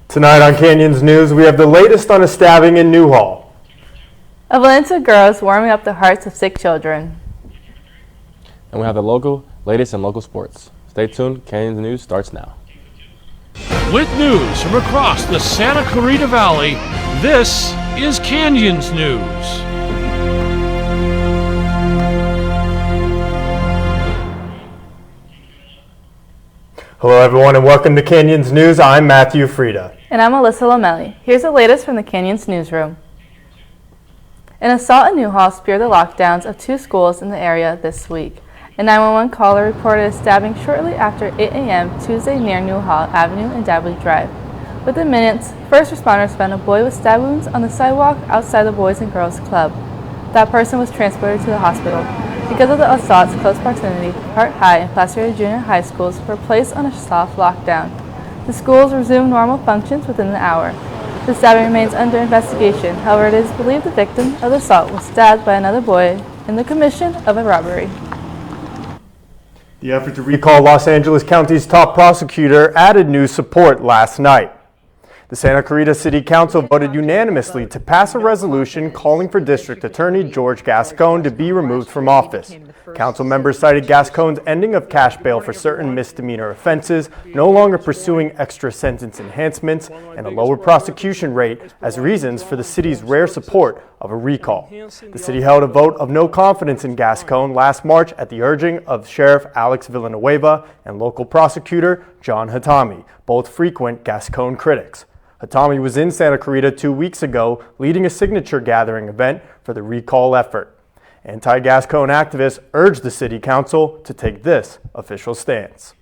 Tonight on Canyons News, we have the latest on a stabbing in Newhall. A Valencia girl is warming up the hearts of sick children. And we have the latest in local sports. Stay tuned, Canyons News starts now. With news from across the Santa Clarita Valley, this is Canyons News. Hello everyone and welcome to Canyons News. I'm Matthew Frieda. And I'm Alyssa Lomelli. Here's the latest from the Canyons newsroom. An assault in Newhall speared the lockdowns of 2 schools in the area this week. A 911 caller reported a stabbing shortly after 8 a.m. Tuesday near Newhall Avenue and Dabley Drive. Within minutes, first responders found a boy with stab wounds on the sidewalk outside the Boys and Girls Club. That person was transported to the hospital. Because of the assault's close proximity, Hart High and Placer Junior High schools were placed on a soft lockdown. The schools resumed normal functions within the hour. The stabbing remains under investigation. However, it is believed the victim of the assault was stabbed by another boy in the commission of a robbery. The effort to recall Los Angeles County's top prosecutor added new support last night. The Santa Clarita City Council voted unanimously to pass a resolution calling for District Attorney George Gascon to be removed from office. Council members cited Gascon's ending of cash bail for certain misdemeanor offenses, no longer pursuing extra sentence enhancements, and a lower prosecution rate as reasons for the city's rare support of a recall. The city held a vote of no confidence in Gascon last March at the urging of Sheriff Alex Villanueva and local prosecutor John Hatami, both frequent Gascon critics. Hatami was in Santa Clarita 2 weeks ago, leading a signature gathering event for the recall effort. Anti-Gascon activists urged the city council to take this official stance.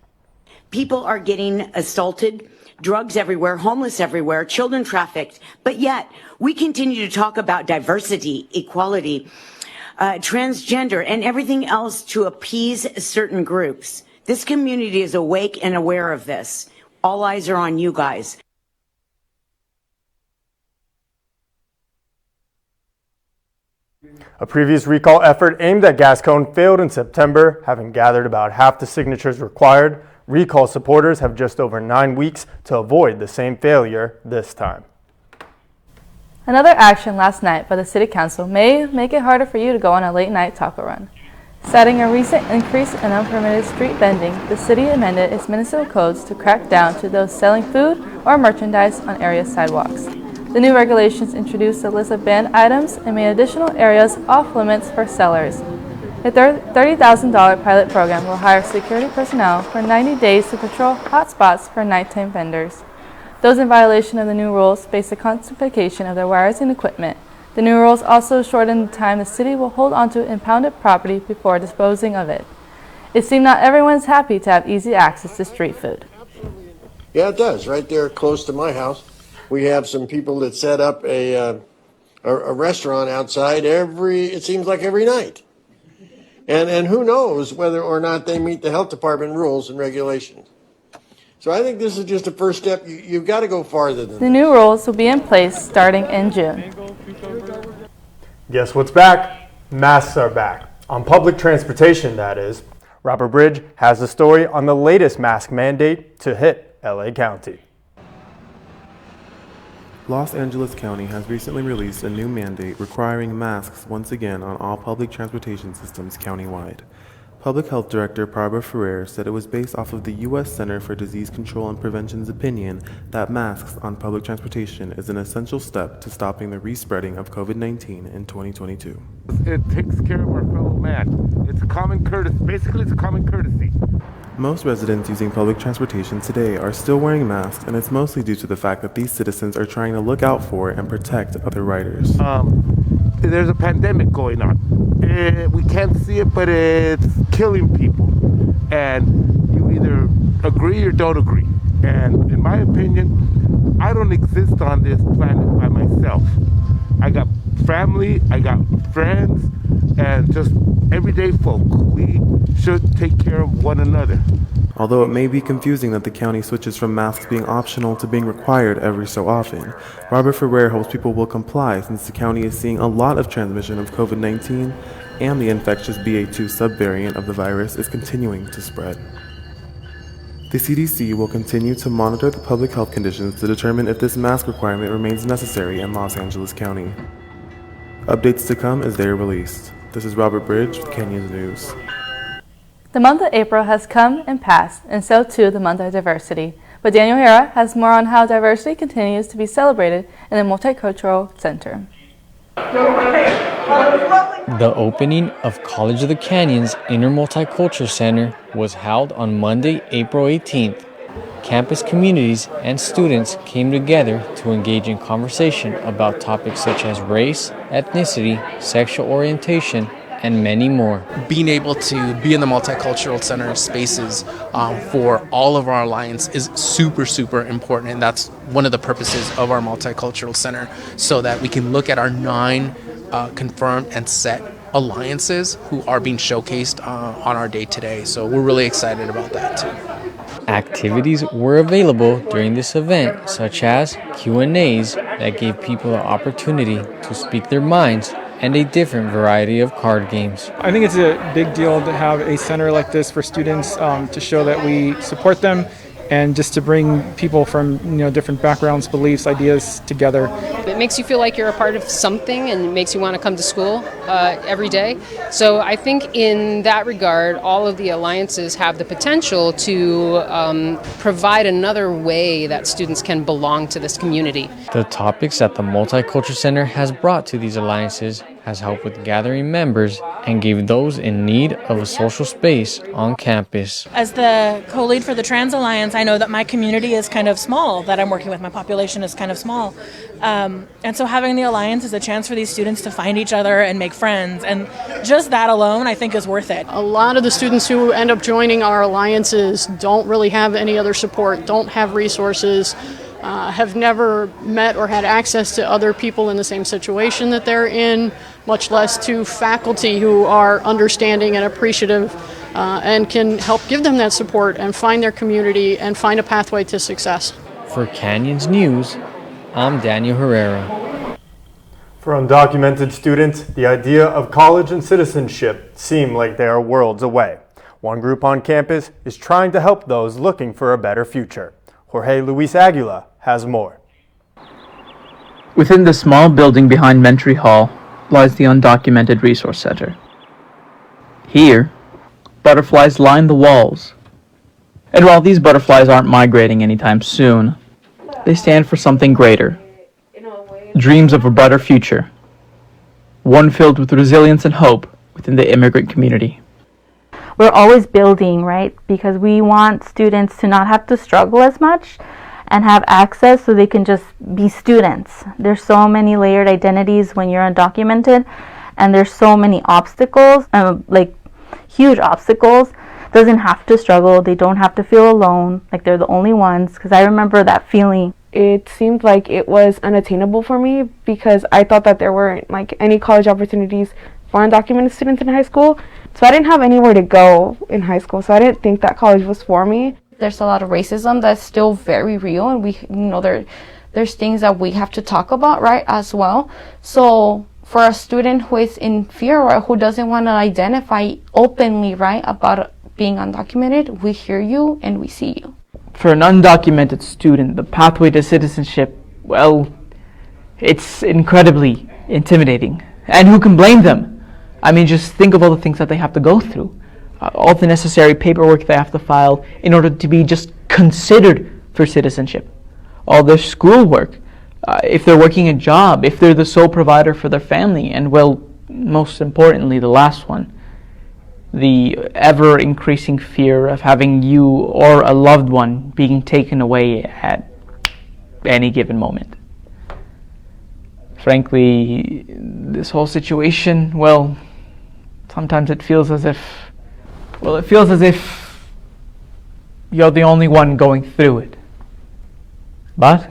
People are getting assaulted, drugs everywhere, homeless everywhere, children trafficked, but yet we continue to talk about diversity, equality, transgender, and everything else to appease certain groups. This community is awake and aware of this. All eyes are on you guys. A previous recall effort aimed at Gascon failed in September, having gathered about half the signatures required. Recall supporters have just over 9 weeks to avoid the same failure this time. Another action last night by the City Council may make it harder for you to go on a late-night taco run. Citing a recent increase in unpermitted street vending, the city amended its municipal codes to crack down to those selling food or merchandise on area sidewalks. The new regulations introduced a list of banned items and made additional areas off-limits for sellers. A $30,000 pilot program will hire security personnel for 90 days to patrol hotspots for nighttime vendors. Those in violation of the new rules face a confiscation of their wires and equipment. The new rules also shorten the time the city will hold onto impounded property before disposing of it. It seems not everyone is happy to have easy access to street food. Yeah, it does. Right there close to my house. We have some people that set up a restaurant outside it seems like every night. And who knows whether or not they meet the health department rules and regulations. So I think this is just a first step. You've got to go farther than that. The new rules will be in place starting in June. Guess what's back? Masks are back. On public transportation, that is. Robert Bridge has the story on the latest mask mandate to hit LA County. Los Angeles County has recently released a new mandate requiring masks once again on all public transportation systems countywide. Public Health Director Barbara Ferrer said it was based off of the U.S. Center for Disease Control and Prevention's opinion that masks on public transportation is an essential step to stopping the respreading of COVID-19 in 2022. It takes care of our fellow man. It's a common courtesy. Basically, it's a common courtesy. Most residents using public transportation today are still wearing masks, and it's mostly due to the fact that these citizens are trying to look out for and protect other riders. There's a pandemic going on. We can't see it, but it's killing people. And you either agree or don't agree. And in my opinion, I don't exist on this planet by myself. I got family, I got friends, and just everyday folk. We should take care of one another. Although it may be confusing that the county switches from masks being optional to being required every so often, Robert Ferrer hopes people will comply since the county is seeing a lot of transmission of COVID-19 and the infectious BA2 subvariant of the virus is continuing to spread. The CDC will continue to monitor the public health conditions to determine if this mask requirement remains necessary in Los Angeles County. Updates to come as they are released. This is Robert Bridge with Canyons News. The month of April has come and passed, and so too the month of diversity. But Daniel Hera has more on how diversity continues to be celebrated in the Multicultural Center. The opening of College of the Canyons Inner Multicultural Center was held on Monday, April 18th. Campus communities and students came together to engage in conversation about topics such as race, ethnicity, sexual orientation, and many more. Being able to be in the Multicultural Center spaces for all of our alliance is super important, and that's one of the purposes of our Multicultural Center, so that we can look at our 9 confirmed and set alliances who are being showcased on our day today. So we're really excited about that too. Activities were available during this event, such as Q&As that gave people the opportunity to speak their minds and a different variety of card games. I think it's a big deal to have a center like this for students to show that we support them and just to bring people from different backgrounds, beliefs, ideas together. It makes you feel like you're a part of something and it makes you want to come to school every day. So I think in that regard, all of the alliances have the potential to provide another way that students can belong to this community. The topics that the Multicultural Center has brought to these alliances has helped with gathering members and gave those in need of a social space on campus. As the co-lead for the Trans Alliance, I know that my community is kind of small, that I'm working with. My population is kind of small. And so having the Alliance is a chance for these students to find each other and make friends. And just that alone, I think, is worth it. A lot of the students who end up joining our alliances don't really have any other support, don't have resources, have never met or had access to other people in the same situation that they're in, much less to faculty who are understanding and appreciative and can help give them that support and find their community and find a pathway to success. For Canyons News, I'm Daniel Herrera. For undocumented students, the idea of college and citizenship seem like they are worlds away. One group on campus is trying to help those looking for a better future. Jorge Luis Aguila has more. Within the small building behind Mentry Hall lies the Undocumented Resource Center. Here, butterflies line the walls. And while these butterflies aren't migrating anytime soon, they stand for something greater. Dreams of a brighter future. One filled with resilience and hope within the immigrant community. We're always building, right? Because we want students to not have to struggle as much and have access so they can just be students. There's so many layered identities when you're undocumented, and there's so many obstacles, like huge obstacles. Doesn't have to struggle. They don't have to feel alone, like they're the only ones, because I remember that feeling. It seemed like it was unattainable for me because I thought that there weren't like any college opportunities for undocumented students in high school. So I didn't have anywhere to go in high school, so I didn't think that college was for me. There's a lot of racism that's still very real, and we there's things that we have to talk about, right, as well. So for a student who is in fear or who doesn't want to identify openly, right, about being undocumented, we hear you and we see you. For an undocumented student, the pathway to citizenship, well, it's incredibly intimidating. And who can blame them? I mean, just think of all the things that they have to go through. All the necessary paperwork they have to file in order to be just considered for citizenship. All their schoolwork, if they're working a job, if they're the sole provider for their family, and well, most importantly, the last one, the ever-increasing fear of having you or a loved one being taken away at any given moment. Frankly, this whole situation, well, sometimes it feels as if you're the only one going through it. But,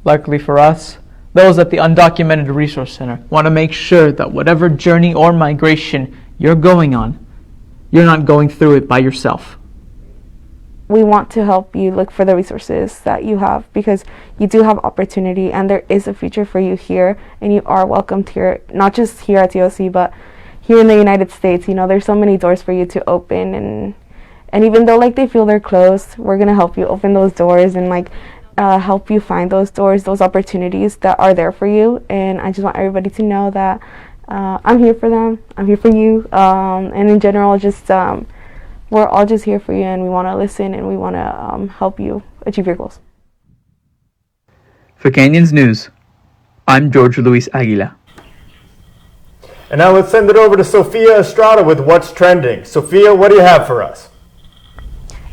luckily for us, those at the Undocumented Resource Center want to make sure that whatever journey or migration you're going on, you're not going through it by yourself. We want to help you look for the resources that you have because you do have opportunity and there is a future for you here and you are welcomed here, not just here at TOC, but here in the United States. You know, there's so many doors for you to open And even though like they feel they're closed, we're gonna help you open those doors and like help you find those doors, those opportunities that are there for you. And I just want everybody to know that I'm here for them. I'm here for you. And in general, just we're all just here for you, and we want to listen, and we want to help you achieve your goals. For Canyons News, I'm George Luis Aguila. And now let's send it over to Sofia Estrada with What's Trending. Sofia, what do you have for us?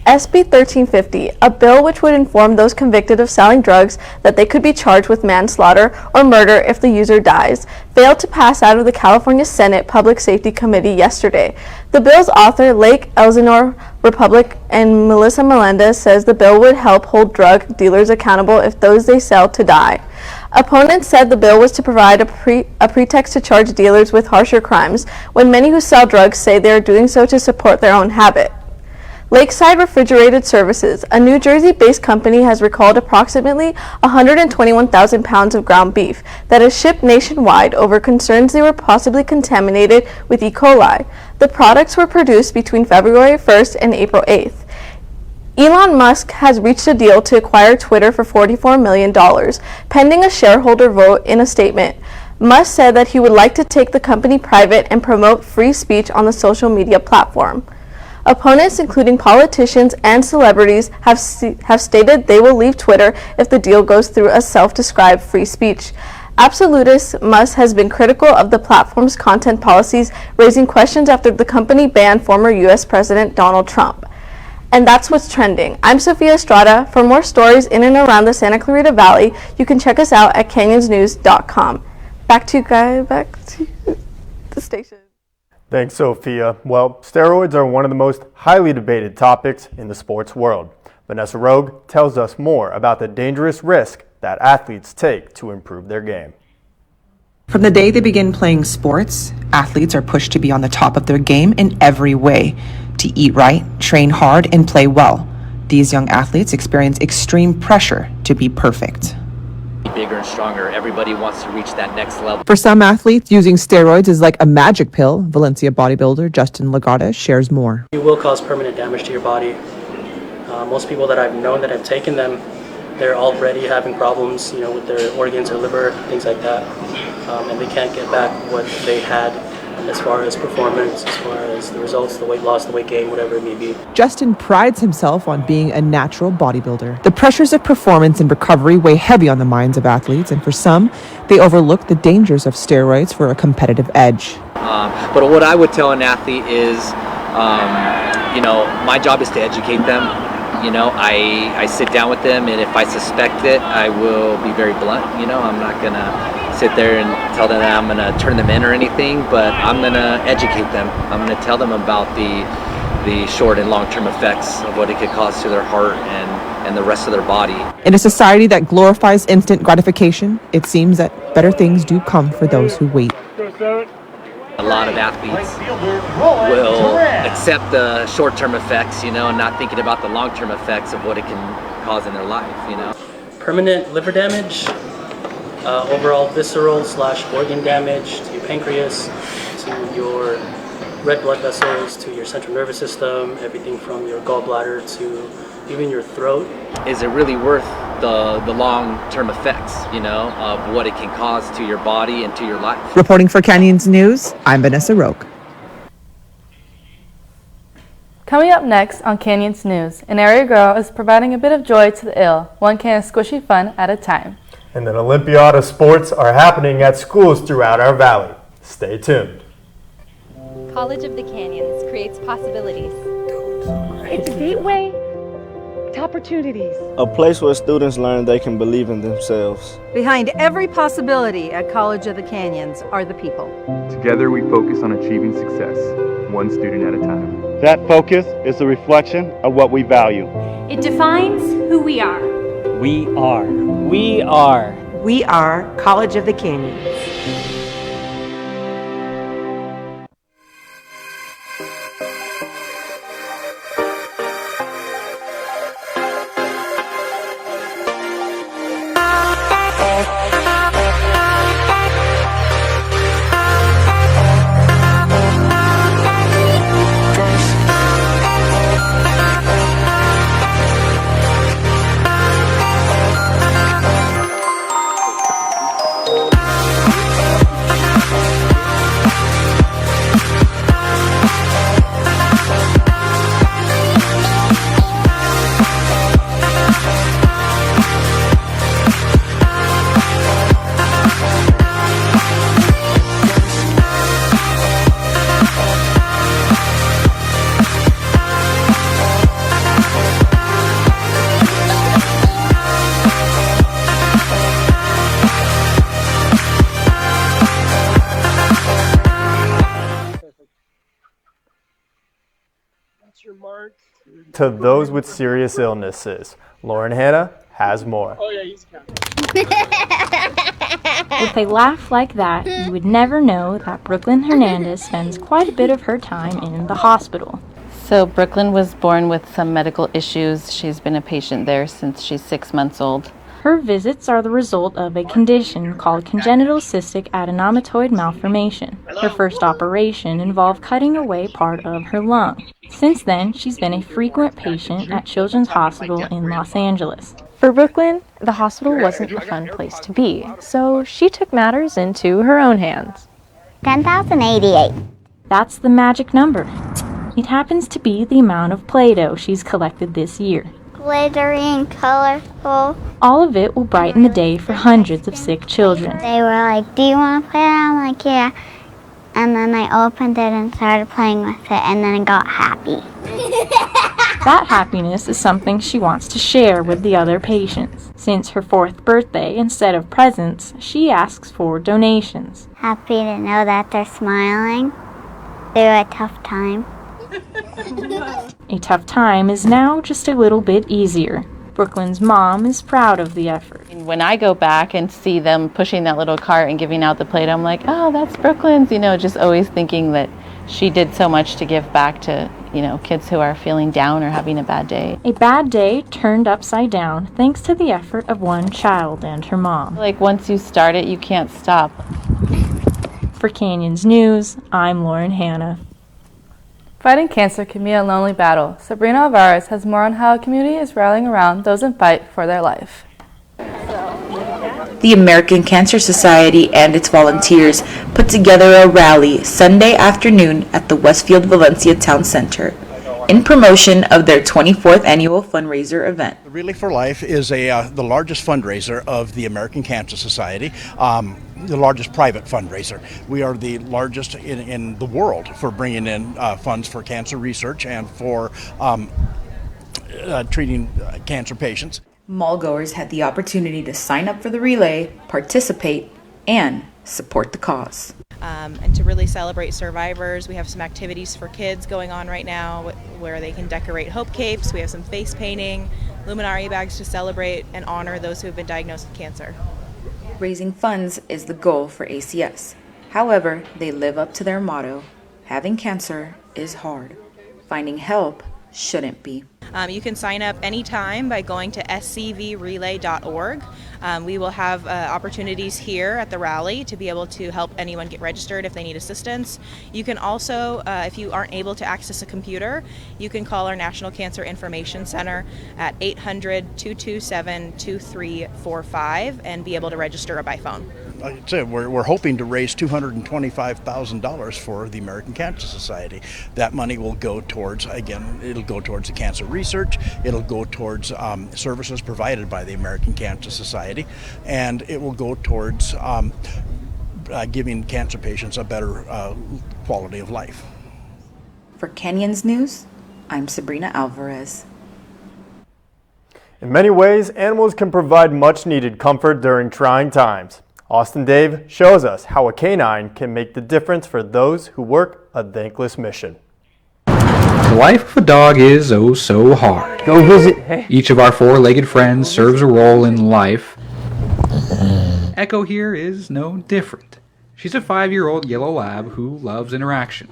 SB 1350, a bill which would inform those convicted of selling drugs that they could be charged with manslaughter or murder if the user dies, failed to pass out of the California Senate Public Safety Committee yesterday. The bill's author, Lake Elsinore Republic, and Melissa Melendez says the bill would help hold drug dealers accountable if those they sell to die. Opponents said the bill was to provide a pretext to charge dealers with harsher crimes, when many who sell drugs say they are doing so to support their own habit. Lakeside Refrigerated Services, a New Jersey-based company, has recalled approximately 121,000 pounds of ground beef that is shipped nationwide over concerns they were possibly contaminated with E. coli. The products were produced between February 1st and April 8th. Elon Musk has reached a deal to acquire Twitter for $44 million, pending a shareholder vote. In a statement, Musk said that he would like to take the company private and promote free speech on the social media platform. Opponents, including politicians and celebrities, have stated they will leave Twitter if the deal goes through as self-described free speech. Absolutist Musk has been critical of the platform's content policies, raising questions after the company banned former U.S. President Donald Trump. And that's what's trending. I'm Sofia Estrada. For more stories in and around the Santa Clarita Valley, you can check us out at canyonsnews.com. Back to you guys, back to the station. Thanks, Sophia. Well, steroids are one of the most highly debated topics in the sports world. Vanessa Rogue tells us more about the dangerous risk that athletes take to improve their game. From the day they begin playing sports, athletes are pushed to be on the top of their game in every way, to eat right, train hard, and play well. These young athletes experience extreme pressure to be perfect. Bigger and stronger. Everybody wants to reach that next level. For some athletes, using steroids is like a magic pill. Valencia bodybuilder Justin Lagata shares more. It will cause permanent damage to your body. Most people that I've known that have taken them, they're already having problems, with their organs or liver, things like that, and they can't get back what they had as far as performance, as far as the results, the weight loss, the weight gain, whatever it may be. Justin prides himself on being a natural bodybuilder. The pressures of performance and recovery weigh heavy on the minds of athletes, and for some, they overlook the dangers of steroids for a competitive edge. But what I would tell an athlete is, my job is to educate them. I sit down with them, and if I suspect it, I will be very blunt. I'm not going to sit there and tell them that I'm going to turn them in or anything, but I'm going to educate them. I'm going to tell them about the short and long-term effects of what it could cause to their heart and the rest of their body. In a society that glorifies instant gratification, it seems that better things do come for those who wait. A lot of athletes will accept the short-term effects, and not thinking about the long-term effects of what it can cause in their life, Permanent liver damage, overall visceral / organ damage to your pancreas, to your red blood vessels, to your central nervous system, everything from your gallbladder to even your throat. Is it really worth the long-term effects, of what it can cause to your body and to your life? Reporting for Canyons News, I'm Vanessa Roque. Coming up next on Canyons News, an area girl is providing a bit of joy to the ill, one can of squishy fun at a time. And then Olympiada sports are happening at schools throughout our valley. Stay tuned. College of the Canyons creates possibilities. It's a gateway to opportunities. A place where students learn they can believe in themselves. Behind every possibility at College of the Canyons are the people. Together we focus on achieving success, one student at a time. That focus is a reflection of what we value. It defines who we are. We are. We are. We are College of the Canyons. to those with serious illnesses. Lauren Hanna has more. With a laugh like that, you would never know that Brooklyn Hernandez spends quite a bit of her time in the hospital. So Brooklyn was born with some medical issues. She's been a patient there since she's 6 months old. Her visits are the result of a condition called congenital cystic adenomatoid malformation. Her first operation involved cutting away part of her lung. Since then, she's been a frequent patient at Children's Hospital in Los Angeles. For Brooklyn, the hospital wasn't a fun place to be, so she took matters into her own hands. 10,088. That's the magic number. It happens to be the amount of Play-Doh she's collected this year. Glittery and colorful. All of it will brighten the day for hundreds of sick children. They were like, "Do you want to play that?" I'm like, "Yeah." And then I opened it and started playing with it, and then I got happy. That happiness is something she wants to share with the other patients. Since her 4th birthday, instead of presents, she asks for donations. Happy to know that they're smiling through a tough time. A tough time is now just a little bit easier. Brooklyn's mom is proud of the effort. When I go back and see them pushing that little cart and giving out the plate, I'm like, oh, that's Brooklyn's, just always thinking that she did so much to give back to, kids who are feeling down or having a bad day. A bad day turned upside down thanks to the effort of one child and her mom. Like once you start it, you can't stop. For Canyons News, I'm Lauren Hanna. Fighting cancer can be a lonely battle. Sabrina Alvarez has more on how a community is rallying around those in fight for their life. The American Cancer Society and its volunteers put together a rally Sunday afternoon at the Westfield Valencia Town Center in promotion of their 24th annual fundraiser event. Relay for Life is the largest fundraiser of the American Cancer Society, the largest private fundraiser. We are the largest in the world for bringing in funds for cancer research and for treating cancer patients. Mallgoers had the opportunity to sign up for the relay, participate, and support the cause. And to really celebrate survivors. We have some activities for kids going on right now where they can decorate hope capes. We have some face painting, luminary bags to celebrate and honor those who have been diagnosed with cancer. Raising funds is the goal for ACS. However, they live up to their motto, having cancer is hard. Finding help shouldn't be. You can sign up anytime by going to scvrelay.org. We will have opportunities here at the rally to be able to help anyone get registered if they need assistance. You can also, if you aren't able to access a computer, you can call our National Cancer Information Center at 800-227-2345 and be able to register by phone. Like I said, we're hoping to raise $225,000 for the American Cancer Society. That money will go towards, it'll go towards the cancer research, it'll go towards services provided by the American Cancer Society, and it will go towards giving cancer patients a better quality of life. For Canyons News, I'm Sabrina Alvarez. In many ways, animals can provide much-needed comfort during trying times. Austin Dave shows us how a canine can make the difference for those who work a thankless mission. The life of a dog is oh so hard. Go visit. Each of our four-legged friends serves a role in life. Echo here is no different. She's a 5-year-old yellow lab who loves interaction.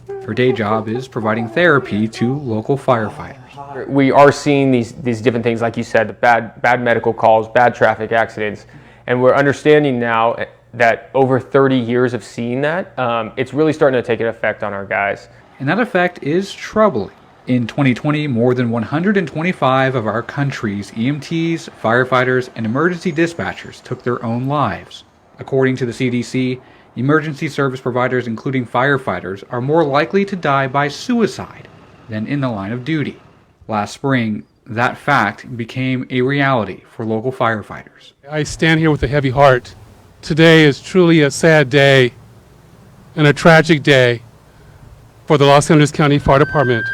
Her day job is providing therapy to local firefighters. We are seeing these different things, like you said, bad medical calls, bad traffic accidents. And we're understanding now that over 30 years of seeing that, it's really starting to take an effect on our guys. And that effect is troubling. In 2020, more than 125 of our country's EMTs, firefighters, and emergency dispatchers took their own lives. According to the CDC, emergency service providers, including firefighters, are more likely to die by suicide than in the line of duty. Last spring, that fact became a reality for local firefighters. I stand here with a heavy heart. Today is truly a sad day and a tragic day for the Los Angeles County Fire Department.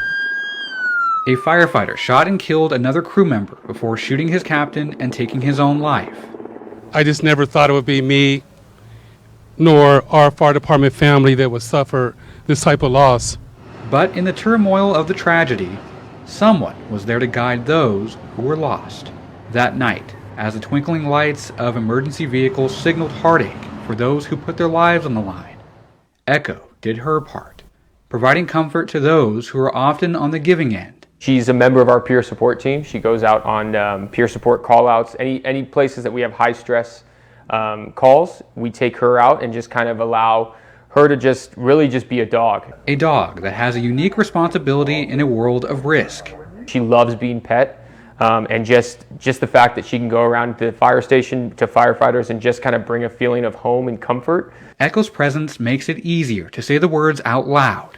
A firefighter shot and killed another crew member before shooting his captain and taking his own life. I just never thought it would be me nor our fire department family that would suffer this type of loss. But in the turmoil of the tragedy, someone was there to guide those who were lost. That night, as the twinkling lights of emergency vehicles signaled heartache for those who put their lives on the line, Echo did her part, providing comfort to those who are often on the giving end. She's a member of our peer support team. She goes out on peer support call-outs. Any places that we have high stress calls, we take her out and just kind of allow her to just be a dog. A dog that has a unique responsibility in a world of risk. She loves being pet, and just the fact that she can go around to the fire station to firefighters and just kind of bring a feeling of home and comfort. Echo's presence makes it easier to say the words out loud.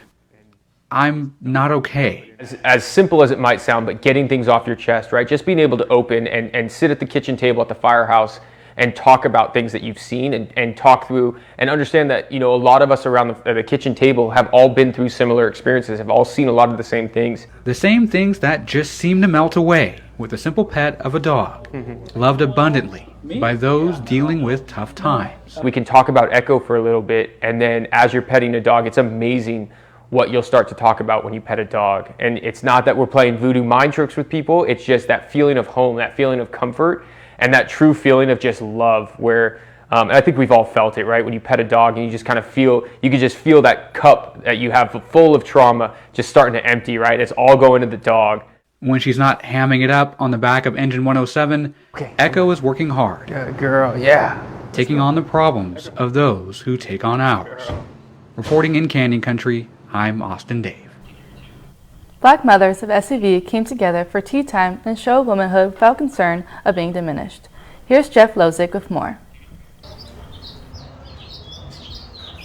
I'm not okay. As simple as it might sound, but getting things off your chest, right? Just being able to open and sit at the kitchen table at the firehouse and talk about things that you've seen and talk through and understand that, a lot of us around the kitchen table have all been through similar experiences, have all seen a lot of the same things. The same things that just seem to melt away with the simple pet of a dog, loved abundantly by those dealing with tough times. We can talk about Echo for a little bit, and then as you're petting a dog, it's amazing what you'll start to talk about when you pet a dog. And it's not that we're playing voodoo mind tricks with people, it's just that feeling of home, that feeling of comfort, and that true feeling of just love where, and I think we've all felt it, right? When you pet a dog and you just kind of feel, you can just feel that cup that you have full of trauma just starting to empty, right? It's all going to the dog. When she's not hamming it up on the back of Engine 107, Echo is working hard. Good girl, yeah. Taking on the problems of those who take on ours. Reporting in Canyon Country, I'm Austin Dave. Black mothers of SCV came together for tea time and showed womanhood without concern of being diminished. Here's Jeff Lozick with more.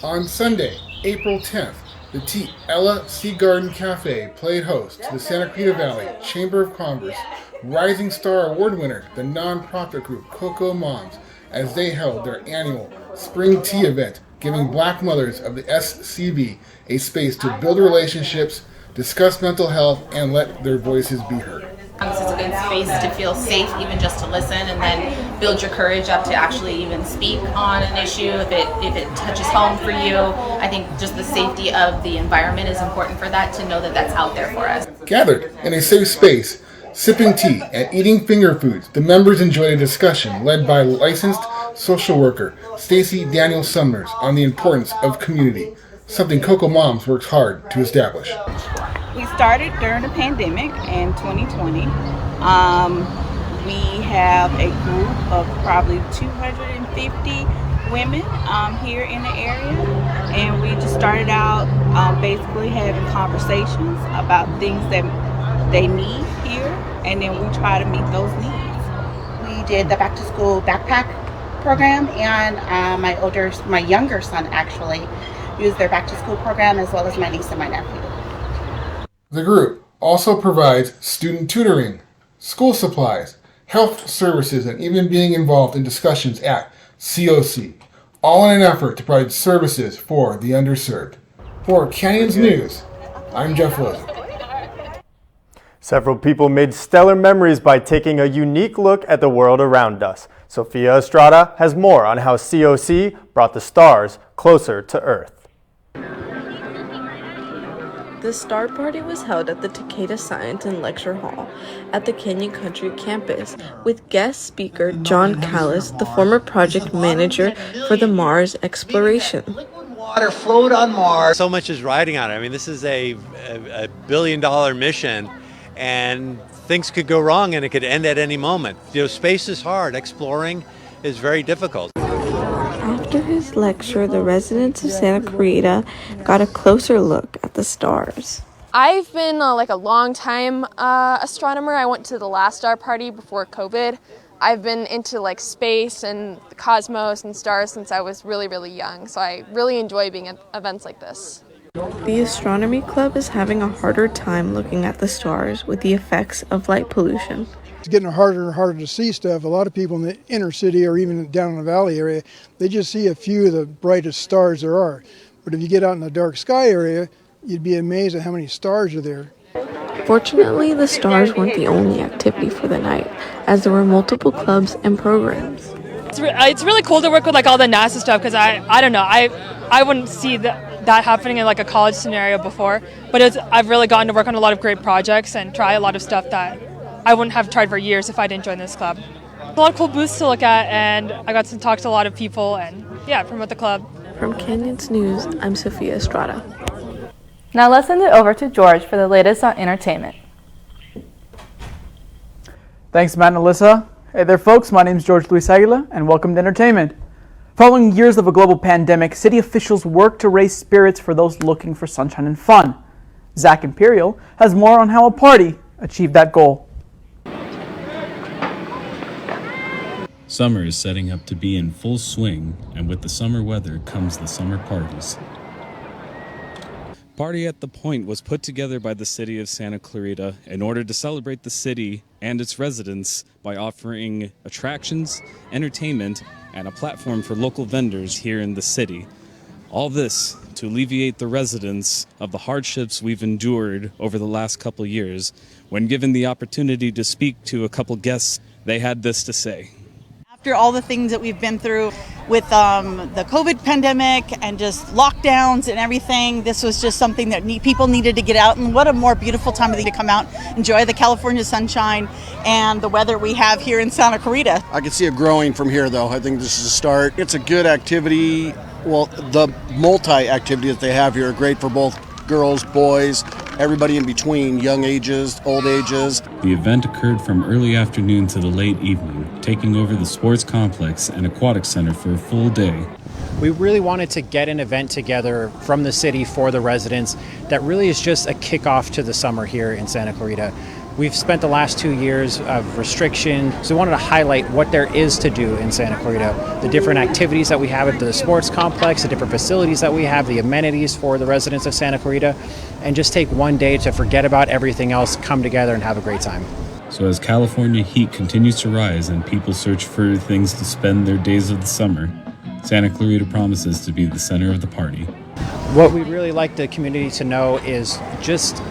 On Sunday, April 10th, the T. Ella Sea Garden Cafe played host to the Santa Clarita Valley Chamber of Commerce Rising Star Award winner, the nonprofit group Cocoa Moms, as they held their annual spring tea event, giving Black mothers of the SCV a space to build relationships, discuss mental health, and let their voices be heard. This is a good space to feel safe, even just to listen, and then build your courage up to actually even speak on an issue if it touches home for you. I think just the safety of the environment is important for that, to know that that's out there for us. Gathered in a safe space, sipping tea and eating finger foods, the members enjoyed a discussion led by licensed social worker Stacy Daniel Summers on the importance of community, something Cocoa Moms works hard to establish. We started during the pandemic in 2020. We have a group of probably 250 women here in the area, and we just started out basically having conversations about things that they need here, and then we try to meet those needs. We did the back to school backpack program, and my younger son actually used their back to school program, as well as my niece and my nephew. The group also provides student tutoring, school supplies, health services, and even being involved in discussions at COC, all in an effort to provide services for the underserved. For Canyons News, I'm Jeff Lozick. Several people made stellar memories by taking a unique look at the world around us. Sophia Estrada has more on how COC brought the stars closer to Earth. The Star Party was held at the Takeda Science and Lecture Hall at the Canyon Country campus with guest speaker John Calif, the former project manager for the Mars exploration. Water flowed on Mars. So much is riding on it. I mean, this is a billion-dollar mission, and things could go wrong and it could end at any moment. Space is hard. Exploring is very difficult. After his lecture, the residents of Santa Clarita got a closer look at the stars. I've been a long time astronomer. I went to the last Star Party before COVID. I've been into space and the cosmos and stars since I was really, really young. So I really enjoy being at events like this. The Astronomy Club is having a harder time looking at the stars with the effects of light pollution. It's getting harder and harder to see stuff. A lot of people in the inner city or even down in the valley area, they just see a few of the brightest stars there are. But if you get out in the dark sky area, you'd be amazed at how many stars are there. Fortunately, the stars weren't the only activity for the night, as there were multiple clubs and programs. It's really cool to work with like all the NASA stuff because I don't know, I wouldn't see that happening in like a college scenario before, but I've really gotten to work on a lot of great projects and try a lot of stuff that I wouldn't have tried for years if I didn't join this club. A lot of cool booths to look at, and I got to talk to a lot of people and promote the club. From Canyons News, I'm Sophia Estrada. Now let's send it over to George for the latest on entertainment. Thanks, Matt and Alyssa. Hey there, folks. My name is George Luis Aguila, and welcome to Entertainment. Following years of a global pandemic, city officials work to raise spirits for those looking for sunshine and fun. Zach Imperial has more on how a party achieved that goal. Summer is setting up to be in full swing, and with the summer weather comes the summer parties. Party at the Point was put together by the city of Santa Clarita in order to celebrate the city and its residents by offering attractions, entertainment, and a platform for local vendors here in the city. All this to alleviate the residents of the hardships we've endured over the last couple years. When given the opportunity to speak to a couple guests, they had this to say. After all the things that we've been through with the COVID pandemic and just lockdowns and everything, this was just something that people needed to get out. And what a more beautiful time of the year to come out, enjoy the California sunshine and the weather we have here in Santa Clarita. I can see it growing from here, though. I think this is a start. It's a good activity. Well, the multi-activities that they have here are great for both girls, boys, everybody in between, young ages, old ages. The event occurred from early afternoon to the late evening, taking over the sports complex and aquatic center for a full day. We really wanted to get an event together from the city for the residents that really is just a kickoff to the summer here in Santa Clarita. We've spent the last 2 years of restriction, so we wanted to highlight what there is to do in Santa Clarita, the different activities that we have at the sports complex, the different facilities that we have, the amenities for the residents of Santa Clarita, and just take one day to forget about everything else, come together and have a great time. So as California heat continues to rise and people search for things to spend their days of the summer, Santa Clarita promises to be the center of the party. What we'd really like the community to know is just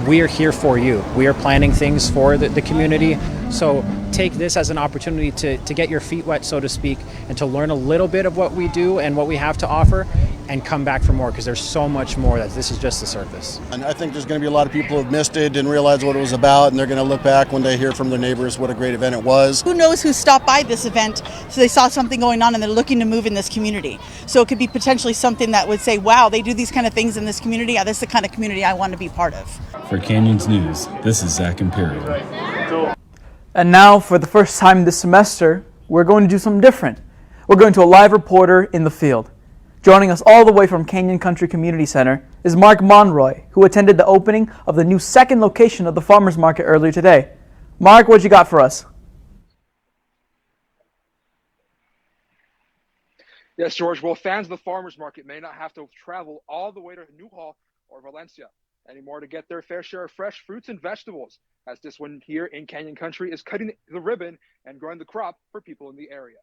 we're here for you. We are planning things for the community. So take this as an opportunity to get your feet wet, so to speak, and to learn a little bit of what we do and what we have to offer and come back for more, because there's so much more that this is just the surface. And I think there's going to be a lot of people who've missed it, didn't realize what it was about, and they're going to look back when they hear from their neighbors what a great event it was. Who knows who stopped by this event, so they saw something going on and they're looking to move in this community. So it could be potentially something that would say, wow, they do these kind of things in this community. Yeah, this is the kind of community I want to be part of. For Canyons News, this is Zach Imperial. And now, for the first time this semester, we're going to do something different. We're going to a live reporter in the field. Joining us all the way from Canyon Country Community Center is Mark Monroy, who attended the opening of the new second location of the Farmers Market earlier today. Mark, what you got for us? Yes, George. Well, fans of the Farmers Market may not have to travel all the way to Newhall or Valencia anymore to get their fair share of fresh fruits and vegetables, as this one here in Canyon Country is cutting the ribbon and growing the crop for people in the area.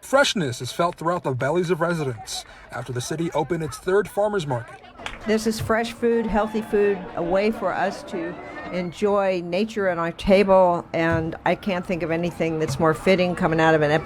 Freshness is felt throughout the bellies of residents after the city opened its third farmers market. This is fresh food, healthy food, a way for us to enjoy nature on our table, and I can't think of anything that's more fitting coming out of a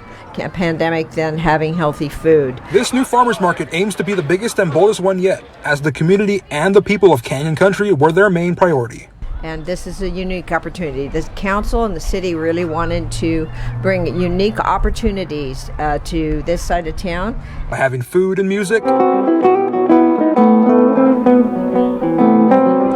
pandemic than having healthy food. This new farmers market aims to be the biggest and boldest one yet, as the community and the people of Canyon Country were their main priority. And this is a unique opportunity. The council and the city really wanted to bring unique opportunities to this side of town. By having food and music,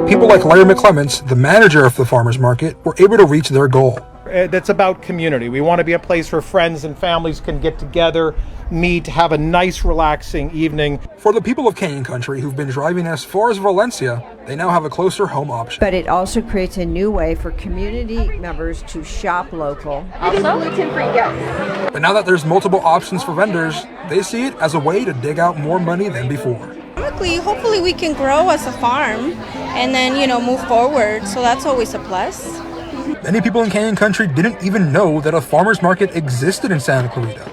people like Larry McClements, the manager of the farmers market, were able to reach their goal. It's about community. We want to be a place where friends and families can get together, meet, have a nice, relaxing evening. For the people of Canyon Country who've been driving as far as Valencia, they now have a closer home option. But it also creates a new way for community members to shop local. Gluten-free, yes. But now that there's multiple options for vendors, they see it as a way to dig out more money than before. Hopefully we can grow as a farm and then, move forward. So that's always a plus. Many people in Canyon Country didn't even know that a farmers market existed in Santa Clarita.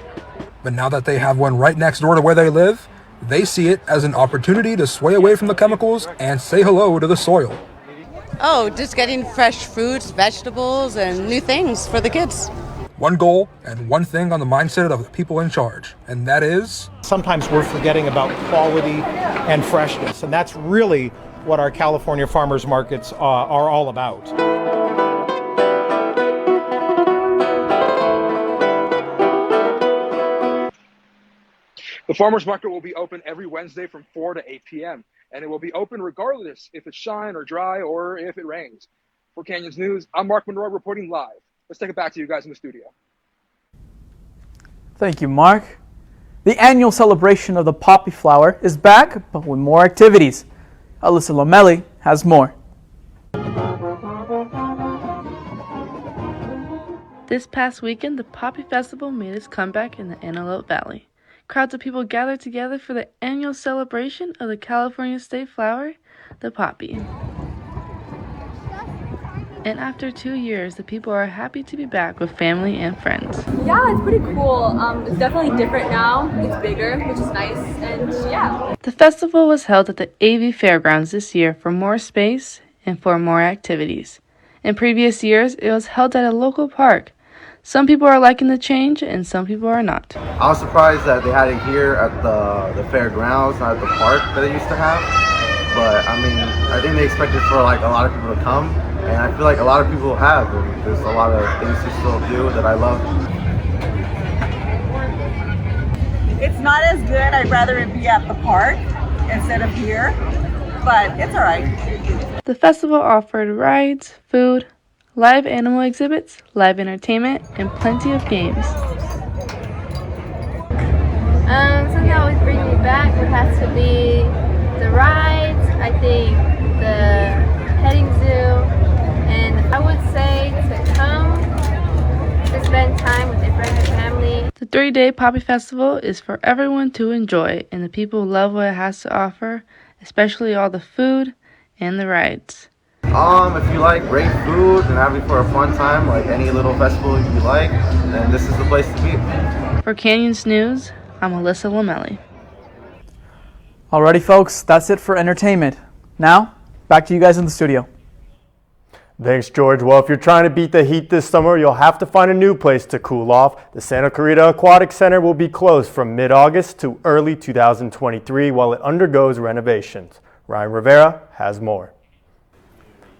But now that they have one right next door to where they live, they see it as an opportunity to sway away from the chemicals and say hello to the soil. Oh, just getting fresh fruits, vegetables, and new things for the kids. One goal and one thing on the mindset of the people in charge, and that is... Sometimes we're forgetting about quality and freshness, and that's really what our California farmers markets are all about. The farmers market will be open every Wednesday from 4 to 8 p.m. and it will be open regardless if it's shine or dry or if it rains. For Canyons News, I'm Mark Monroe reporting live. Let's take it back to you guys in the studio. Thank you, Mark. The annual celebration of the poppy flower is back, but with more activities. Alyssa Lomelli has more. This past weekend, the Poppy Festival made its comeback in the Antelope Valley. Crowds of people gathered together for the annual celebration of the California state flower, the poppy. And after 2 years, the people are happy to be back with family and friends. Yeah, it's pretty cool. It's definitely different now. It's bigger, which is nice, and yeah. The festival was held at the AV Fairgrounds this year for more space and for more activities. In previous years, it was held at a local park. Some people are liking the change and some people are not. I was surprised that they had it here at the fairgrounds, not at the park that they used to have. But I mean, I think they expected for like a lot of people to come. And I feel like a lot of people have, and there's a lot of things to still do that I love. It's not as good. I'd rather it be at the park instead of here, but it's all right. The festival offered rides, food, live animal exhibits, live entertainment, and plenty of games. Something that always brings me back would have to be the rides, I think the petting zoo, and I would say to come to spend time with your friends and family. The 3-day Poppy Festival is for everyone to enjoy, and the people love what it has to offer, especially all the food and the rides. If you like great food and having for a fun time, like any little festival you like, then this is the place to be. For Canyons News, I'm Alyssa Lomelli. Alrighty, folks, that's it for entertainment. Now, back to you guys in the studio. Thanks, George. Well, if you're trying to beat the heat this summer, you'll have to find a new place to cool off. The Santa Clarita Aquatic Center will be closed from mid-August to early 2023 while it undergoes renovations. Ryan Rivera has more.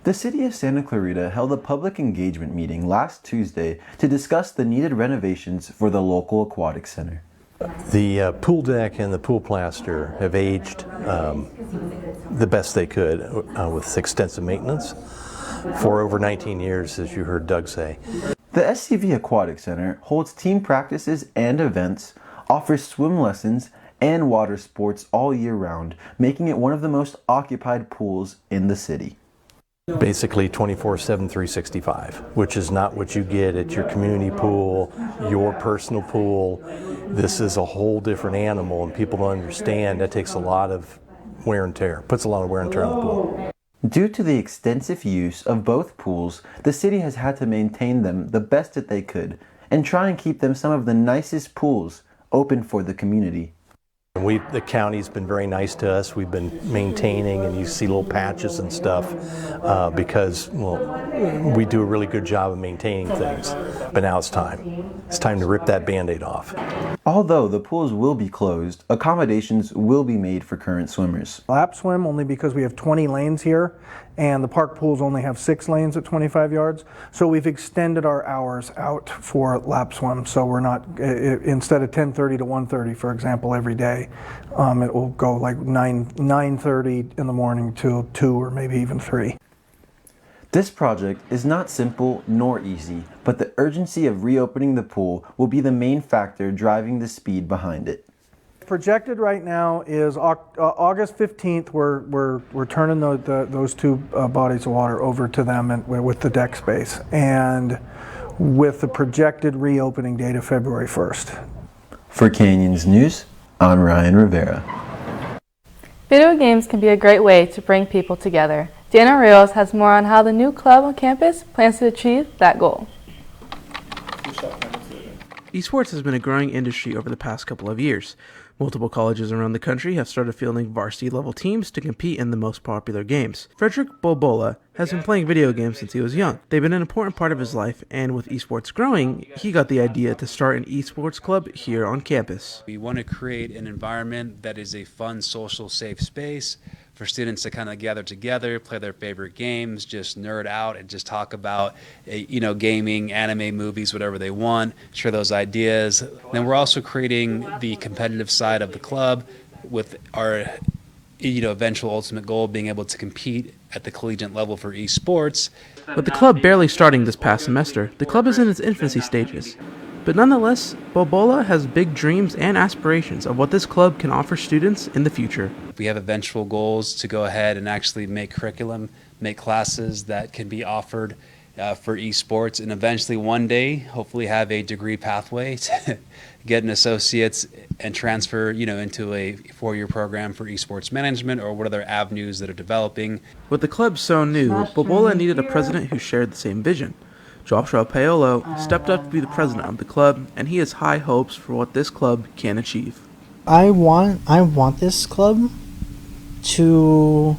The City of Santa Clarita held a public engagement meeting last Tuesday to discuss the needed renovations for the local aquatic center. The pool deck and the pool plaster have aged the best they could with extensive maintenance for over 19 years, as you heard Doug say. The SCV Aquatic Center holds team practices and events, offers swim lessons and water sports all year round, making it one of the most occupied pools in the city. Basically 24/7, 365, which is not what you get at your community pool, your personal pool. This is a whole different animal, and people don't understand that takes a lot of wear and tear, puts a lot of wear and tear on the pool. Due to the extensive use of both pools, the city has had to maintain them the best that they could and try and keep them some of the nicest pools open for the community. The county's been very nice to us. We've been maintaining, and you see little patches and stuff because, well, we do a really good job of maintaining things. But now it's time. It's time to rip that Band-Aid off. Although the pools will be closed, accommodations will be made for current swimmers. Lap swim only because we have 20 lanes here, and the park pools only have 6 lanes at 25 yards. So we've extended our hours out for lap swim. So we're not, instead of 10:30 to 1:30, for example, every day, it will go like 9:30 in the morning till 2 or maybe even 3. This project is not simple nor easy, but the urgency of reopening the pool will be the main factor driving the speed behind it. Projected right now is August 15th. We're turning those 2 bodies of water over to them and with the deck space, and with the projected reopening date of February 1st. For Canyons News, I'm Ryan Rivera. Video games can be a great way to bring people together. Dana Rios has more on how the new club on campus plans to achieve that goal. Esports has been a growing industry over the past couple of years. Multiple colleges around the country have started fielding varsity-level teams to compete in the most popular games. Frederick Bobola has been playing video games since he was young. They've been an important part of his life, and with esports growing, he got the idea to start an esports club here on campus. We want to create an environment that is a fun, social, safe space for students to kind of gather together, play their favorite games, just nerd out and just talk about, gaming, anime, movies, whatever they want, share those ideas. Then we're also creating the competitive side of the club with our, eventual ultimate goal being able to compete at the collegiate level for esports. With the club barely starting this past semester, the club is in its infancy stages. But nonetheless, Bobola has big dreams and aspirations of what this club can offer students in the future. We have eventual goals to go ahead and actually make curriculum, make classes that can be offered for esports, and eventually one day, hopefully have a degree pathway to get an associate's and transfer, into a four-year program for esports management or what other avenues that are developing. With the club so new, Bobola needed a president who shared the same vision. Joshua Paolo stepped up to be the president of the club, and he has high hopes for what this club can achieve. I want this club to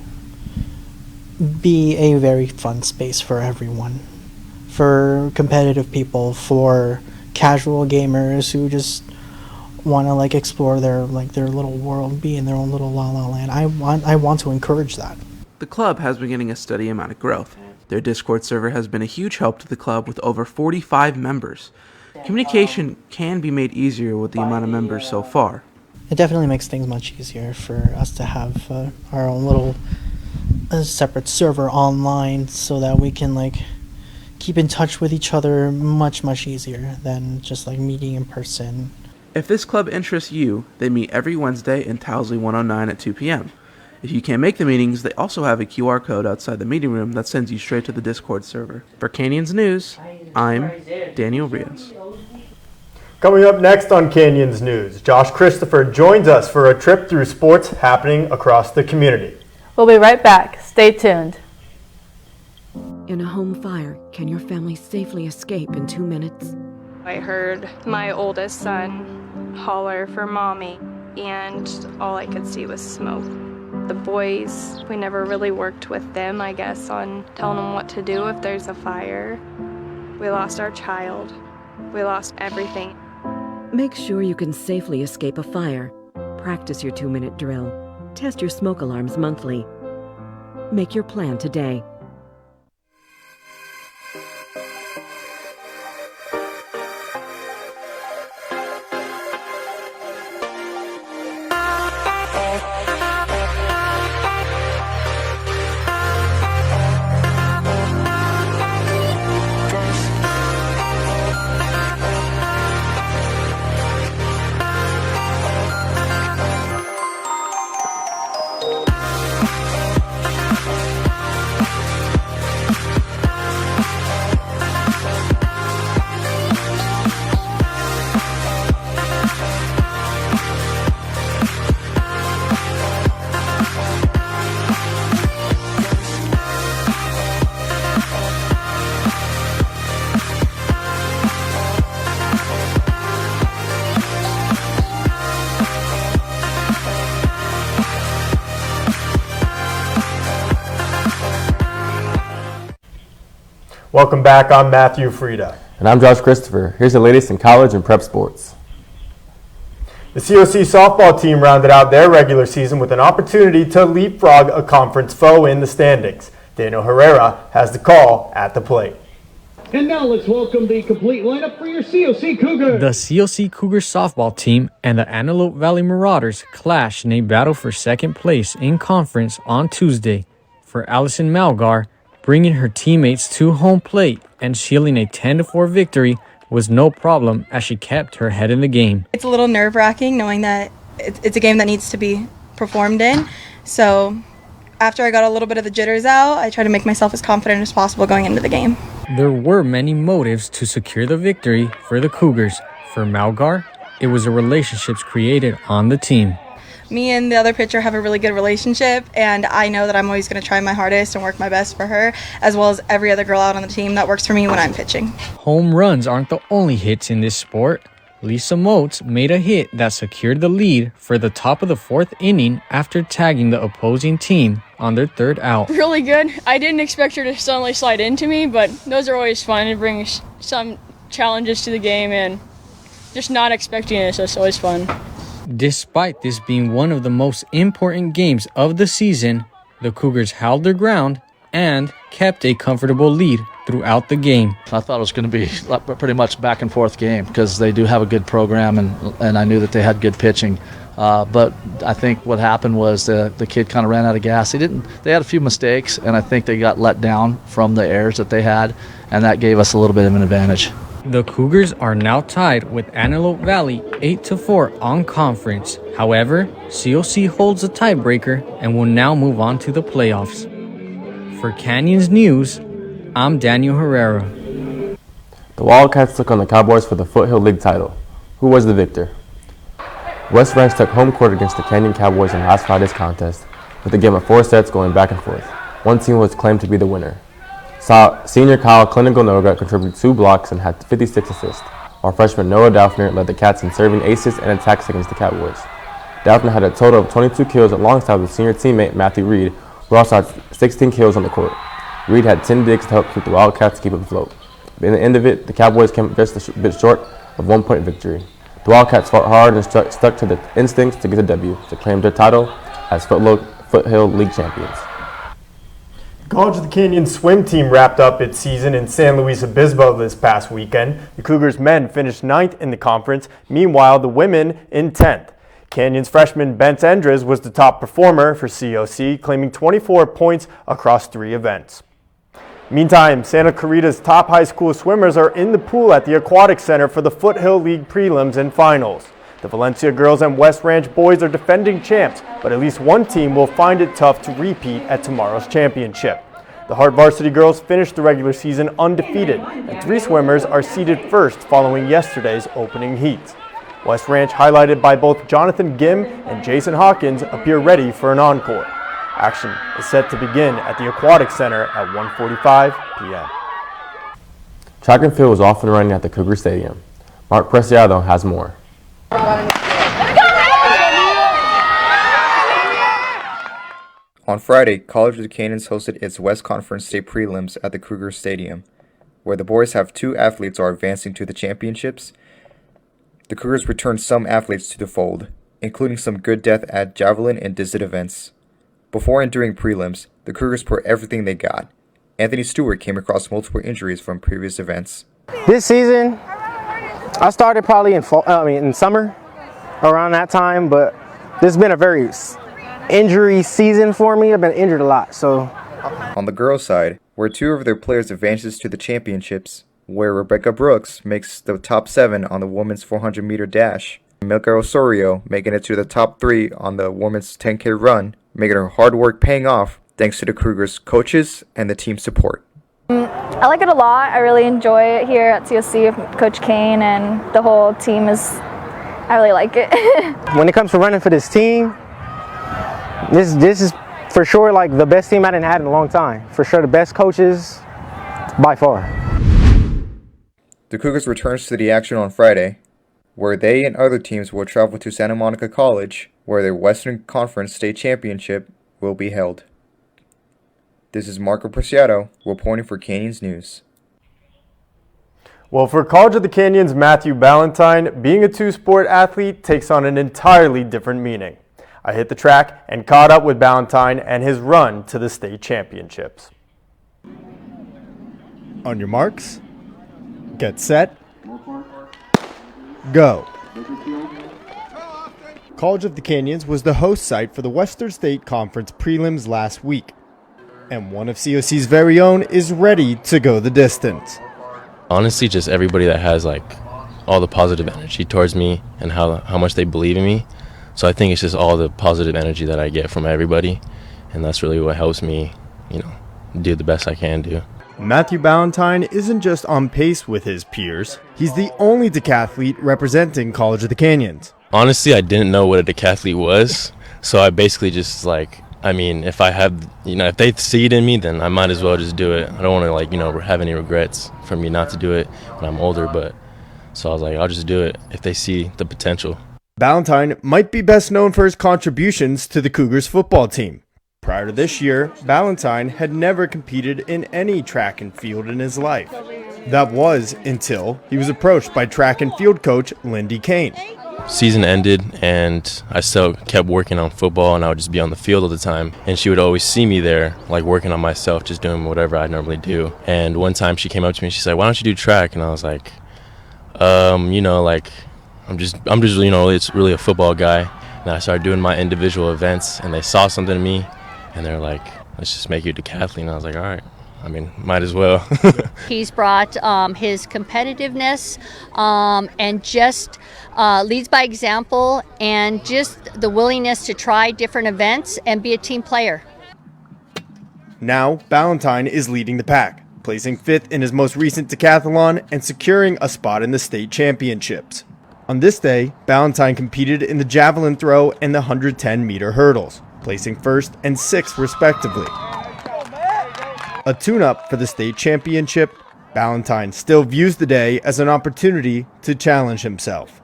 be a very fun space for everyone, for competitive people, for casual gamers who just want to explore their little world, be in their own little la la land. I want to encourage that. The club has been getting a steady amount of growth. Their Discord server has been a huge help to the club with over 45 members. Communication can be made easier with the amount of members so far. It definitely makes things much easier for us to have our own little separate server online so that we can keep in touch with each other much easier than just meeting in person. If this club interests you, they meet every Wednesday in Towsley 109 at 2 p.m. If you can't make the meetings, they also have a QR code outside the meeting room that sends you straight to the Discord server. For Canyons News, I'm Daniel Rios. Coming up next on Canyons News, Josh Christopher joins us for a trip through sports happening across the community. We'll be right back. Stay tuned. In a home fire, can your family safely escape in 2 minutes? I heard my oldest son holler for mommy, and all I could see was smoke. The boys, we never really worked with them, I guess, on telling them what to do if there's a fire. We lost our child. We lost everything. Make sure you can safely escape a fire. Practice your 2-minute drill. Test your smoke alarms monthly. Make your plan today. Welcome back. I'm Matthew Frieda. And I'm Josh Christopher. Here's the latest in college and prep sports. The COC softball team rounded out their regular season with an opportunity to leapfrog a conference foe in the standings. Daniel Herrera has the call at the plate. And now let's welcome the complete lineup for your COC Cougars. The COC Cougars softball team and the Antelope Valley Marauders clashed in a battle for second place in conference on Tuesday. For Allison Malgar, bringing her teammates to home plate and sealing a 10-4 victory was no problem as she kept her head in the game. It's a little nerve-wracking knowing that it's a game that needs to be performed in. So after I got a little bit of the jitters out, I try to make myself as confident as possible going into the game. There were many motives to secure the victory for the Cougars. For Malgar, it was the relationships created on the team. Me and the other pitcher have a really good relationship, and I know that I'm always going to try my hardest and work my best for her, as well as every other girl out on the team that works for me when I'm pitching. Home runs aren't the only hits in this sport. Lisa Motes made a hit that secured the lead for the top of the 4th inning after tagging the opposing team on their 3rd out. Really good. I didn't expect her to suddenly slide into me, but those are always fun. It brings some challenges to the game, and just not expecting it, so it's always fun. Despite this being one of the most important games of the season, the Cougars held their ground and kept a comfortable lead throughout the game. I thought it was going to be pretty much back and forth game because they do have a good program, and I knew that they had good pitching. But I think what happened was the kid kind of ran out of gas. They had a few mistakes, and I think they got let down from the errors that they had, and that gave us a little bit of an advantage. The Cougars are now tied with Antelope Valley 8-4 on conference. However, COC holds a tiebreaker and will now move on to the playoffs. For Canyons News, I'm Daniel Herrera. The Wildcats took on the Cowboys for the Foothill League title. Who was the victor? West Ranch took home court against the Canyon Cowboys in last Friday's contest, with a game of 4 sets going back and forth. One team was claimed to be the winner. Senior Kyle Klinigonoga contributed 2 blocks and had 56 assists, while freshman Noah Daufner led the Cats in serving aces and attacks against the Cowboys. Daufner had a total of 22 kills alongside with senior teammate Matthew Reed, who also had 16 kills on the court. Reed had 10 digs to help keep the Wildcats keep afloat. By the end of it, the Cowboys came just a bit short of 1-point victory. The Wildcats fought hard and stuck to the instincts to get the W to claim their title as Foothill League champions. The College of the Canyon swim team wrapped up its season in San Luis Obispo this past weekend. The Cougars men finished 9th in the conference, meanwhile the women in 10th. Canyon's freshman Bence Endres was the top performer for COC, claiming 24 points across 3 events. Meantime, Santa Clarita's top high school swimmers are in the pool at the Aquatic Center for the Foothill League prelims and finals. The Valencia girls and West Ranch boys are defending champs, but at least one team will find it tough to repeat at tomorrow's championship. The Hart varsity girls finished the regular season undefeated, and 3 swimmers are seeded first following yesterday's opening heats. West Ranch, highlighted by both Jonathan Gim and Jason Hawkins, appear ready for an encore. Action is set to begin at the Aquatic Center at 1:45 p.m. Track and field was off and running at the Cougar Stadium. Mark Preciado has more. On Friday, College of the Canyons hosted its West Conference State Prelims at the Cougar Stadium, where the boys have 2 athletes are advancing to the championships. The Cougars returned some athletes to the fold, including some good depth at javelin and distance events. Before and during prelims, the Cougars put everything they got. Anthony Stewart came across multiple injuries from previous events. This season, I started probably in summer, around that time, but this has been a very injury season for me. I've been injured a lot, so. On the girls' side, where 2 of their players advances to the championships, where Rebecca Brooks makes the top 7 on the women's 400-meter dash, and Milka Osorio making it to the top 3 on the women's 10K run, making her hard work paying off thanks to the Cougars' coaches and the team support. I like it a lot. I really enjoy it here at COC with Coach Kane, and the whole team I really like it. When it comes to running for this team, this is for sure like the best team I didn't had in a long time. For sure the best coaches by far. The Cougars returns to the action on Friday, where they and other teams will travel to Santa Monica College, where their Western Conference State Championship will be held. This is Marco Preciado reporting for Canyons News. Well, for College of the Canyons' Matthew Ballantyne, being a 2-sport athlete takes on an entirely different meaning. I hit the track and caught up with Ballantyne and his run to the state championships. On your marks, get set, go. College of the Canyons was the host site for the Western State Conference prelims last week, and one of COC's very own is ready to go the distance. Honestly, just everybody that has like all the positive energy towards me and how much they believe in me. So I think it's just all the positive energy that I get from everybody, and that's really what helps me, do the best I can do. Matthew Ballantyne isn't just on pace with his peers, he's the only decathlete representing College of the Canyons. Honestly, I didn't know what a decathlete was, so I basically just if I have, if they see it in me, then I might as well just do it. I don't want to have any regrets for me not to do it when I'm older, but So I was like, I'll just do it if they see the potential. Ballantyne might be best known for his contributions to the Cougars football team. Prior to this year, Ballantyne had never competed in any track and field in his life. That was until he was approached by track and field coach Lindy Kane. Season ended and I still kept working on football, and I would just be on the field all the time, and she would always see me there, like working on myself, just doing whatever I normally do. And one time she came up to me and she said, "Why don't you do track?" And I was like, like I'm just it's really a football guy. And I started doing my individual events, and they saw something in me and they're like, "Let's just make you a decathlete." And I was like, all right, I mean, might as well. He's brought his competitiveness and just leads by example, and just the willingness to try different events and be a team player. Now, Ballantyne is leading the pack, placing 5th in his most recent decathlon and securing a spot in the state championships. On this day, Ballantyne competed in the javelin throw and the 110-meter hurdles, placing 1st and 6th respectively. A tune-up for the state championship, Ballantyne still views the day as an opportunity to challenge himself.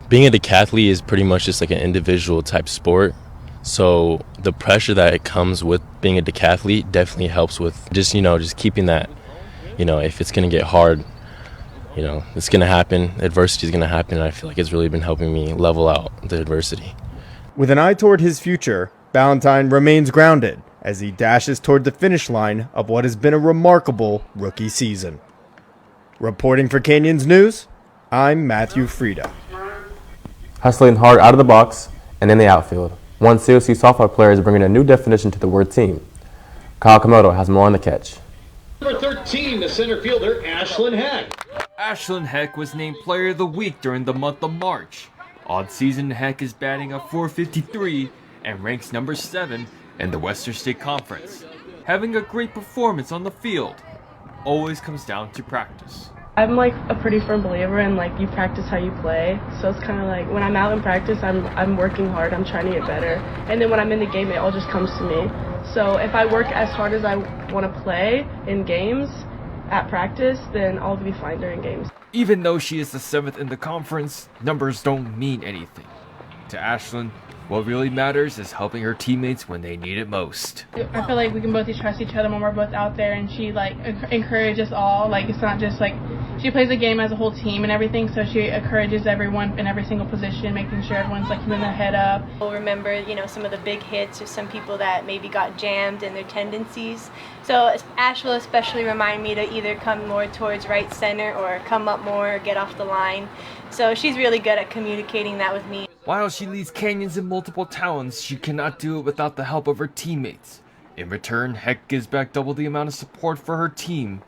Being a decathlete is pretty much just like an individual type sport. So the pressure that it comes with being a decathlete definitely helps with just keeping that, if it's going to get hard, it's going to happen, adversity is going to happen, and I feel like it's really been helping me level out the adversity. With an eye toward his future, Ballantyne remains grounded as he dashes toward the finish line of what has been a remarkable rookie season. Reporting for Canyons News, I'm Matthew Frieda. Hustling hard out of the box and in the outfield, one COC softball player is bringing a new definition to the word team. Kyle Komodo has more on the catch. Number 13, the center fielder, Ashlyn Heck. Ashlyn Heck was named Player of the Week during the month of March. On season, Heck is batting a .453 and ranks number 7 in the Western State Conference. Having a great performance on the field always comes down to practice. I'm like a pretty firm believer in you practice how you play. So it's kind of like when I'm out in practice, I'm working hard, I'm trying to get better. And then when I'm in the game, it all just comes to me. So if I work as hard as I want to play in games at practice, then I'll be fine during games. Even though she is the 7th in the conference, numbers don't mean anything. To Ashlyn, what really matters is helping her teammates when they need it most. I feel like we can both trust each other when we're both out there, and she encourages all. It's not just she plays the game as a whole team and everything, so she encourages everyone in every single position, making sure everyone's keeping their head up. We'll remember, some of the big hits or some people that maybe got jammed in their tendencies. So Ash will especially remind me to either come more towards right center or come up more or get off the line. So she's really good at communicating that with me. While she leads Canyons in multiple talents, she cannot do it without the help of her teammates. In return, Heck gives back double the amount of support for her team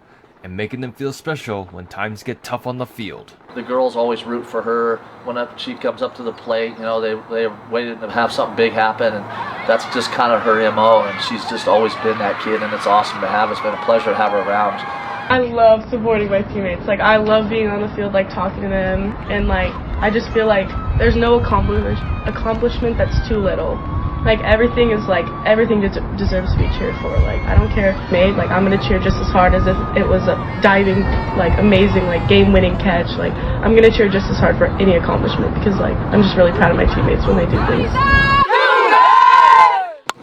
and making them feel special when times get tough on the field. The girls always root for her when she comes up to the plate. They waited to have something big happen, and that's just kind of her MO, and she's just always been that kid, and it's awesome to have. It's been a pleasure to have her around. I love supporting my teammates. I love being on the field, talking to them, and I just feel like there's no accomplishment that's too little. Everything deserves to be cheered for. I don't care if made. I'm gonna cheer just as hard as if it was a diving, amazing, game-winning catch. I'm gonna cheer just as hard for any accomplishment because I'm just really proud of my teammates when they do things.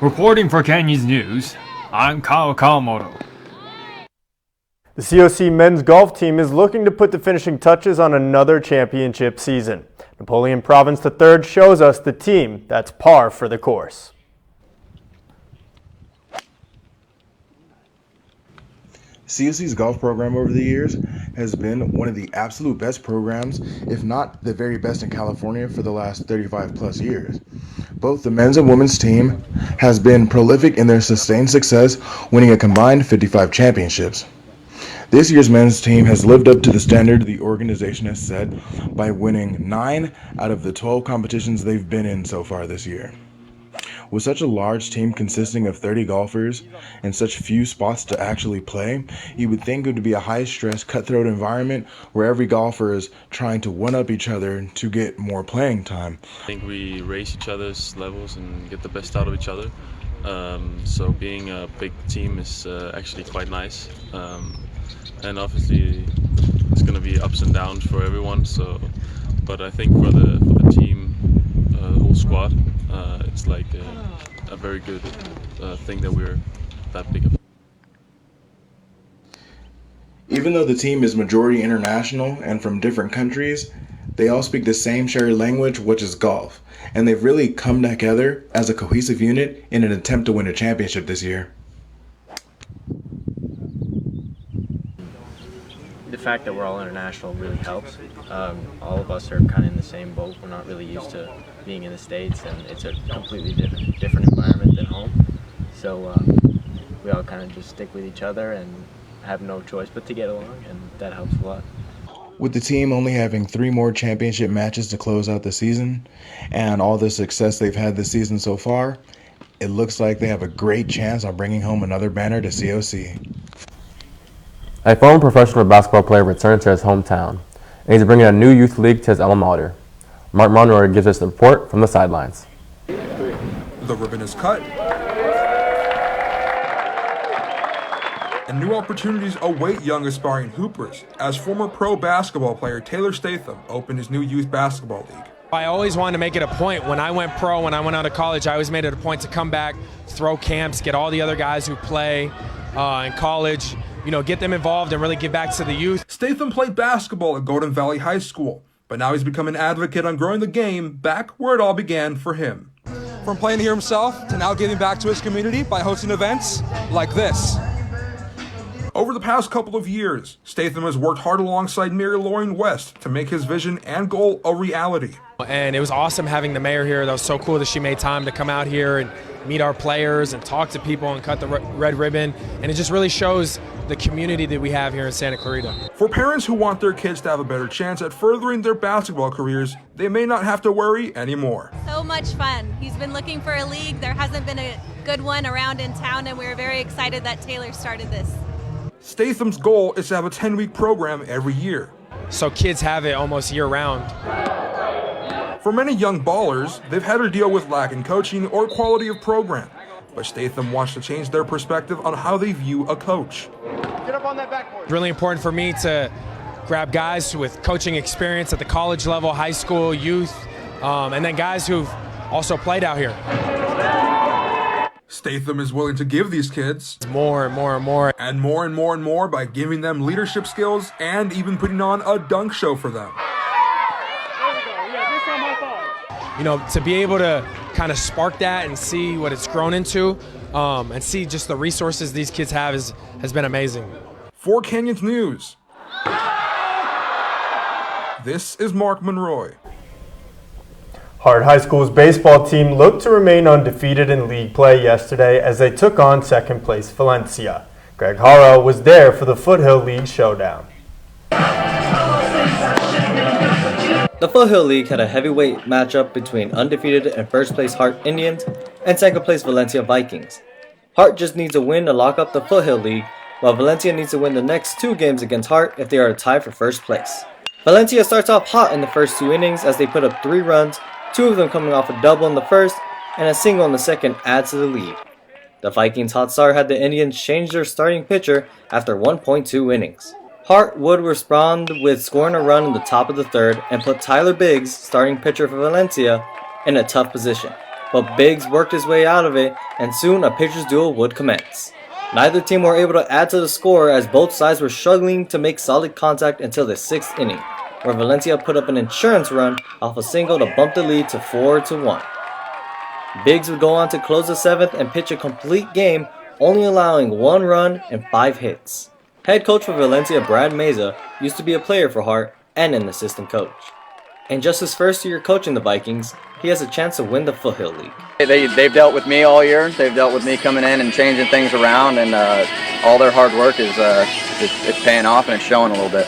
Reporting for Canyons News, I'm Kyle Kawamoto. The COC men's golf team is looking to put the finishing touches on another championship season. Napoleon Province III shows us the team that's par for the course. COC's golf program over the years has been one of the absolute best programs, if not the very best in California for the last 35 plus years. Both the men's and women's team has been prolific in their sustained success, winning a combined 55 championships. This year's men's team has lived up to the standard the organization has set by winning 9 out of the 12 competitions they've been in so far this year. With such a large team consisting of 30 golfers and such few spots to actually play, you would think it would be a high-stress, cutthroat environment where every golfer is trying to one-up each other to get more playing time. I think we raise each other's levels and get the best out of each other. So being a big team is actually quite nice. And obviously it's going to be ups and downs for everyone. So, but I think for the team, the whole squad, it's like a very good thing that we're that big of. Even though the team is majority international and from different countries, they all speak the same shared language, which is golf, and they've really come together as a cohesive unit in an attempt to win a championship this year. The fact that we're all international really helps. All of us are kind of in the same boat. We're not really used to being in the States, and it's a completely different environment than home. So we all kind of just stick with each other and have no choice but to get along, and that helps a lot. With the team only having 3 more championship matches to close out the season, and all the success they've had this season so far, it looks like they have a great chance on bringing home another banner to COC. A former professional basketball player returned to his hometown, and he's bringing a new youth league to his alma mater. Mark Monroy gives us a report from the sidelines. The ribbon is cut, and new opportunities await young aspiring hoopers as former pro basketball player Taylor Statham opened his new youth basketball league. I always wanted to make it a point. When I went pro, when I went out of college, I always made it a point to come back, throw camps, get all the other guys who play in college, get them involved and really give back to the youth. Statham played basketball at Golden Valley High School, but now he's become an advocate on growing the game back where it all began for him. From playing here himself to now giving back to his community by hosting events like this. Over the past couple of years, Statham has worked hard alongside Mayor Lauren West to make his vision and goal a reality. And it was awesome having the mayor here. That was so cool that she made time to come out here and meet our players and talk to people and cut the red ribbon. And it just really shows the community that we have here in Santa Clarita. For parents who want their kids to have a better chance at furthering their basketball careers, they may not have to worry anymore. So much fun. He's been looking for a league. There hasn't been a good one around in town, and we're very excited that Taylor started this. Statham's goal is to have a 10-week program every year. So kids have it almost year-round. For many young ballers, they've had to deal with lack in coaching or quality of program. But Statham wants to change their perspective on how they view a coach. Get up on that backboard. It's really important for me to grab guys with coaching experience at the college level, high school, youth, and then guys who've also played out here. Statham is willing to give these kids more and more and more. And more and more and more by giving them leadership skills and even putting on a dunk show for them. To be able to kind of spark that and see what it's grown into and see just the resources these kids have has been amazing. For Canyons News, this is Mark Monroy. Hart High School's baseball team looked to remain undefeated in league play yesterday as they took on second place Valencia. Greg Haro was there for the Foothill League showdown. The Foothill League had a heavyweight matchup between undefeated and first place Hart Indians and second place Valencia Vikings. Hart just needs a win to lock up the Foothill League, while Valencia needs to win the next 2 games against Hart if they are tied for first place. Valencia starts off hot in the first 2 innings as they put up 3 runs, 2 of them coming off a double in the first and a single in the second adds to the lead. The Vikings' hot start had the Indians change their starting pitcher after 1.2 innings. Hart would respond with scoring a run in the top of the 3rd and put Tyler Biggs, starting pitcher for Valencia, in a tough position. But Biggs worked his way out of it and soon a pitcher's duel would commence. Neither team were able to add to the score as both sides were struggling to make solid contact until the 6th inning, where Valencia put up an insurance run off a single to bump the lead to 4-1. Biggs would go on to close the 7th and pitch a complete game, only allowing 1 run and 5 hits. Head coach for Valencia, Brad Meza, used to be a player for Hart and an assistant coach. In just his first year coaching the Vikings, he has a chance to win the Foothill League. They've dealt with me all year. They've dealt with me coming in and changing things around, and all their hard work is it's paying off and it's showing a little bit.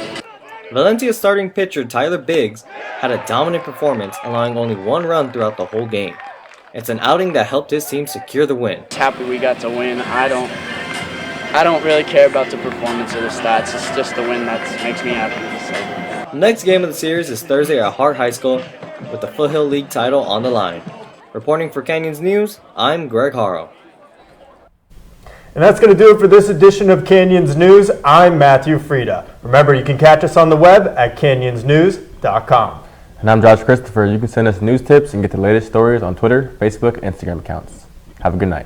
Valencia's starting pitcher Tyler Biggs had a dominant performance, allowing only 1 run throughout the whole game. It's an outing that helped his team secure the win. Happy we got to win. I don't really care about the performance or the stats. It's just the win that makes me happy. So. The next game of the series is Thursday at Hart High School with the Foothill League title on the line. Reporting for Canyons News, I'm Greg Haro. And that's going to do it for this edition of Canyons News. I'm Matthew Frieda. Remember, you can catch us on the web at canyonsnews.com. And I'm Josh Christopher. You can send us news tips and get the latest stories on Twitter, Facebook, and Instagram accounts. Have a good night.